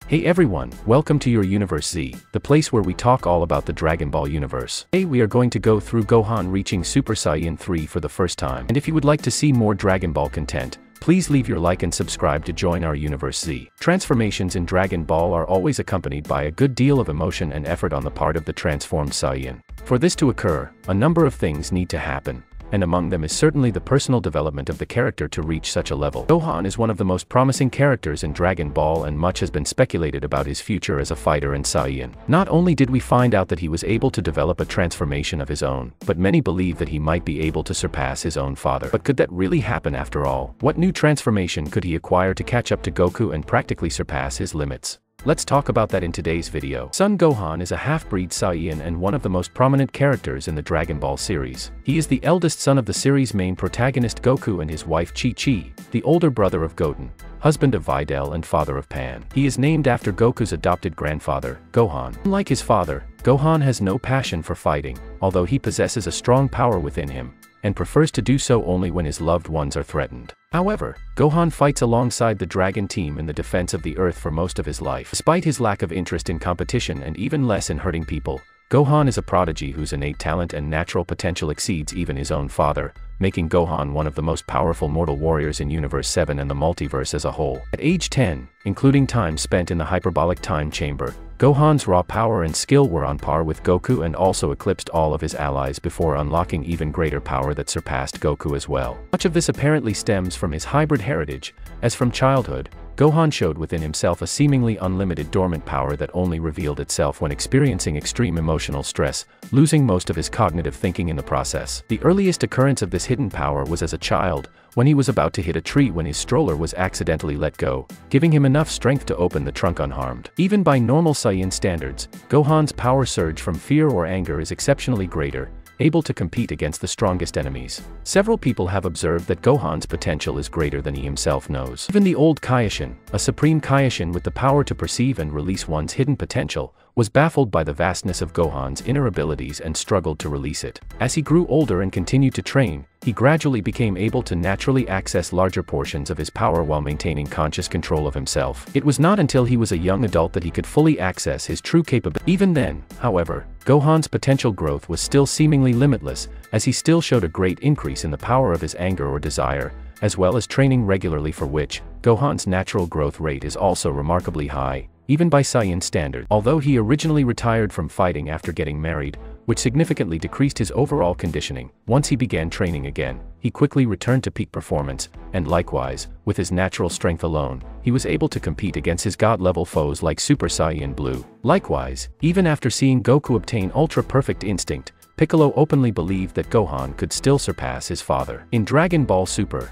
Hey everyone, welcome to your Universe Z, the place where we talk all about the Dragon Ball universe. Today we are going to go through Gohan reaching Super Saiyan 3 for the first time. And if you would like to see more Dragon Ball content, please leave your like and subscribe to join our Universe Z. Transformations in Dragon Ball are always accompanied by a good deal of emotion and effort on the part of the transformed Saiyan. For this to occur, a number of things need to happen, and among them is certainly the personal development of the character to reach such a level. Gohan is one of the most promising characters in Dragon Ball, and much has been speculated about his future as a fighter and Saiyan. Not only did we find out that he was able to develop a transformation of his own, but many believe that he might be able to surpass his own father. But could that really happen after all? What new transformation could he acquire to catch up to Goku and practically surpass his limits? Let's talk about that in today's video. Son Gohan is a half-breed Saiyan and one of the most prominent characters in the Dragon Ball series. He is the eldest son of the series' main protagonist Goku and his wife Chi-Chi, the older brother of Goten, husband of Videl and father of Pan. He is named after Goku's adopted grandfather, Gohan. Unlike his father, Gohan has no passion for fighting, although he possesses a strong power within him, and prefers to do so only when his loved ones are threatened. However, Gohan fights alongside the Dragon team in the defense of the Earth for most of his life. Despite his lack of interest in competition and even less in hurting people, Gohan is a prodigy whose innate talent and natural potential exceeds even his own father, making Gohan one of the most powerful mortal warriors in Universe 7 and the multiverse as a whole. At age 10, including time spent in the hyperbolic time chamber, Gohan's raw power and skill were on par with Goku and also eclipsed all of his allies before unlocking even greater power that surpassed Goku as well. Much of this apparently stems from his hybrid heritage, as from childhood, Gohan showed within himself a seemingly unlimited dormant power that only revealed itself when experiencing extreme emotional stress, losing most of his cognitive thinking in the process. The earliest occurrence of this hidden power was as a child, when he was about to hit a tree when his stroller was accidentally let go, giving him enough strength to open the trunk unharmed. Even by normal Saiyan standards, Gohan's power surge from fear or anger is exceptionally greater, able to compete against the strongest enemies. Several people have observed that Gohan's potential is greater than he himself knows. Even the old Kaioshin, a supreme Kaioshin with the power to perceive and release one's hidden potential, was baffled by the vastness of Gohan's inner abilities and struggled to release it. As he grew older and continued to train, he gradually became able to naturally access larger portions of his power while maintaining conscious control of himself. It was not until he was a young adult that he could fully access his true capability. Even then, however, Gohan's potential growth was still seemingly limitless, as he still showed a great increase in the power of his anger or desire, as well as training regularly, for which Gohan's natural growth rate is also remarkably high, even by Saiyan standards. Although he originally retired from fighting after getting married, which significantly decreased his overall conditioning, once he began training again, he quickly returned to peak performance, and likewise, with his natural strength alone, he was able to compete against his god-level foes like Super Saiyan Blue. Likewise, even after seeing Goku obtain ultra-perfect instinct, Piccolo openly believed that Gohan could still surpass his father. In Dragon Ball Super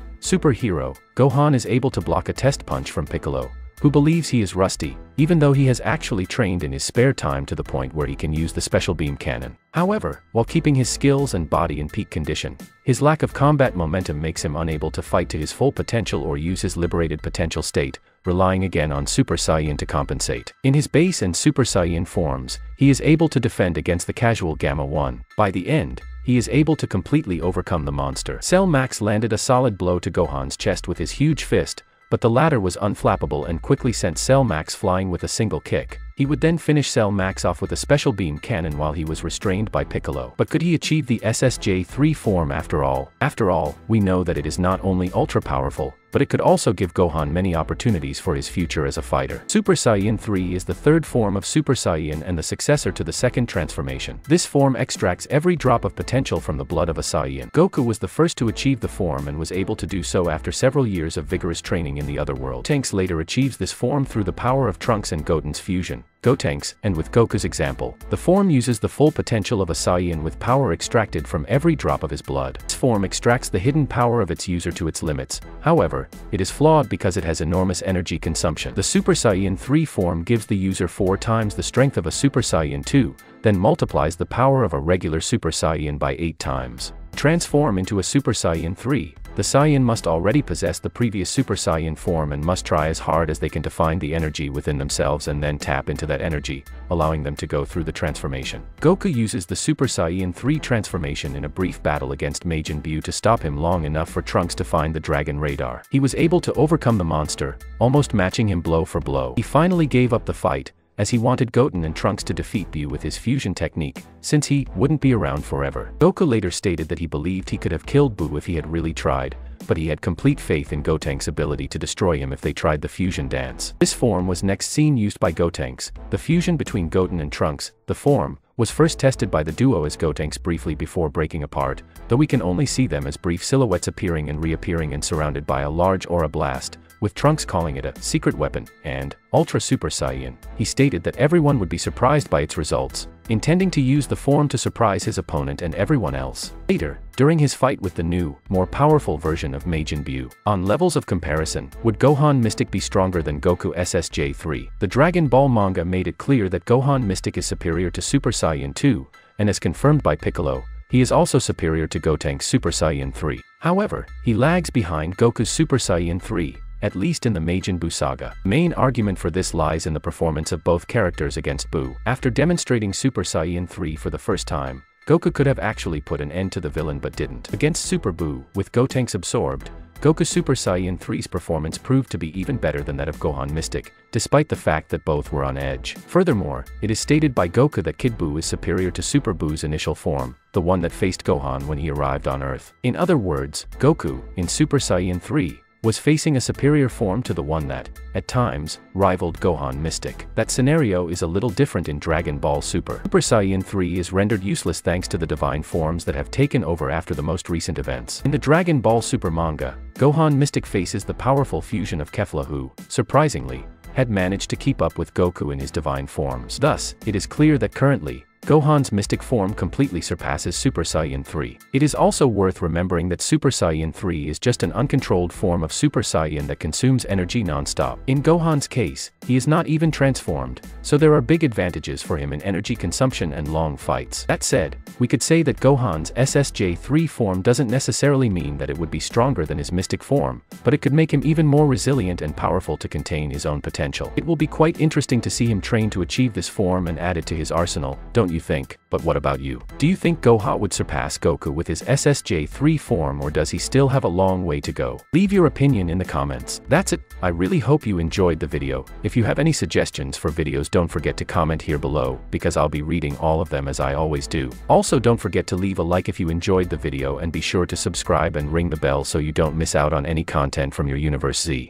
Hero, Gohan is able to block a test punch from Piccolo, who believes he is rusty, even though he has actually trained in his spare time to the point where he can use the special beam cannon. However, while keeping his skills and body in peak condition, his lack of combat momentum makes him unable to fight to his full potential or use his liberated potential state, relying again on Super Saiyan to compensate. In his base and Super Saiyan forms, he is able to defend against the casual Gamma 1. By the end, he is able to completely overcome the monster. Cell Max landed a solid blow to Gohan's chest with his huge fist, but the latter was unflappable and quickly sent Cell Max flying with a single kick. He would then finish Cell Max off with a special beam cannon while he was restrained by Piccolo. But could he achieve the SSJ-3 form after all? After all, we know that it is not only ultra-powerful, but it could also give Gohan many opportunities for his future as a fighter. Super Saiyan 3 is the third form of Super Saiyan and the successor to the second transformation. This form extracts every drop of potential from the blood of a Saiyan. Goku was the first to achieve the form and was able to do so after several years of vigorous training in the other world. Gotenks later achieves this form through the power of Trunks and Goten's fusion. Gotenks, and with Goku's example, the form uses the full potential of a Saiyan with power extracted from every drop of his blood. This form extracts the hidden power of its user to its limits. However, it is flawed because it has enormous energy consumption. The Super Saiyan 3 form gives the user 4 times the strength of a Super Saiyan 2, then multiplies the power of a regular Super Saiyan by 8 times. Transform into a Super Saiyan 3, the Saiyan must already possess the previous Super Saiyan form and must try as hard as they can to find the energy within themselves and then tap into that energy, allowing them to go through the transformation. Goku uses the Super Saiyan 3 transformation in a brief battle against Majin Buu to stop him long enough for Trunks to find the Dragon Radar. He was able to overcome the monster, almost matching him blow for blow. He finally gave up the fight, as he wanted Goten and Trunks to defeat Buu with his fusion technique, since he wouldn't be around forever. Goku later stated that he believed he could have killed Buu if he had really tried, but he had complete faith in Gotenks' ability to destroy him if they tried the fusion dance. This form was next seen used by Gotenks. The fusion between Goten and Trunks, the form, was first tested by the duo as Gotenks briefly before breaking apart, though we can only see them as brief silhouettes appearing and reappearing and surrounded by a large aura blast, with Trunks calling it a secret weapon and Ultra Super Saiyan. He stated that everyone would be surprised by its results, intending to use the form to surprise his opponent and everyone else. Later, during his fight with the new, more powerful version of Majin Buu, on levels of comparison, would Gohan Mystic be stronger than Goku SSJ3? The Dragon Ball manga made it clear that Gohan Mystic is superior to Super Saiyan 2, and as confirmed by Piccolo, he is also superior to Gotenks Super Saiyan 3. However, he lags behind Goku's Super Saiyan 3, at least in the Majin Buu saga. The main argument for this lies in the performance of both characters against Buu. After demonstrating Super Saiyan 3 for the first time, Goku could have actually put an end to the villain but didn't. Against Super Buu, with Gotenks absorbed, Goku Super Saiyan 3's performance proved to be even better than that of Gohan Mystic, despite the fact that both were on edge. Furthermore, it is stated by Goku that Kid Buu is superior to Super Buu's initial form, the one that faced Gohan when he arrived on Earth. In other words, Goku, in Super Saiyan 3, was facing a superior form to the one that, at times, rivaled Gohan Mystic. That scenario is a little different in Dragon Ball Super. Super Saiyan 3 is rendered useless thanks to the divine forms that have taken over after the most recent events. In the Dragon Ball Super manga, Gohan Mystic faces the powerful fusion of Kefla who, surprisingly, had managed to keep up with Goku in his divine forms. Thus, it is clear that currently, Gohan's mystic form completely surpasses Super Saiyan 3. It is also worth remembering that Super Saiyan 3 is just an uncontrolled form of Super Saiyan that consumes energy non-stop. In Gohan's case, he is not even transformed, so there are big advantages for him in energy consumption and long fights. That said, we could say that Gohan's SSJ3 form doesn't necessarily mean that it would be stronger than his mystic form, but it could make him even more resilient and powerful to contain his own potential. It will be quite interesting to see him train to achieve this form and add it to his arsenal, don't you think? But what about you? Do you think Gohan would surpass Goku with his SSJ3 form, or does he still have a long way to go? Leave your opinion in the comments. That's it. I really hope you enjoyed the video. If you have any suggestions for videos, don't forget to comment here below, because I'll be reading all of them as I always do. Also, don't forget to leave a like if you enjoyed the video and be sure to subscribe and ring the bell so you don't miss out on any content from your Universe Z.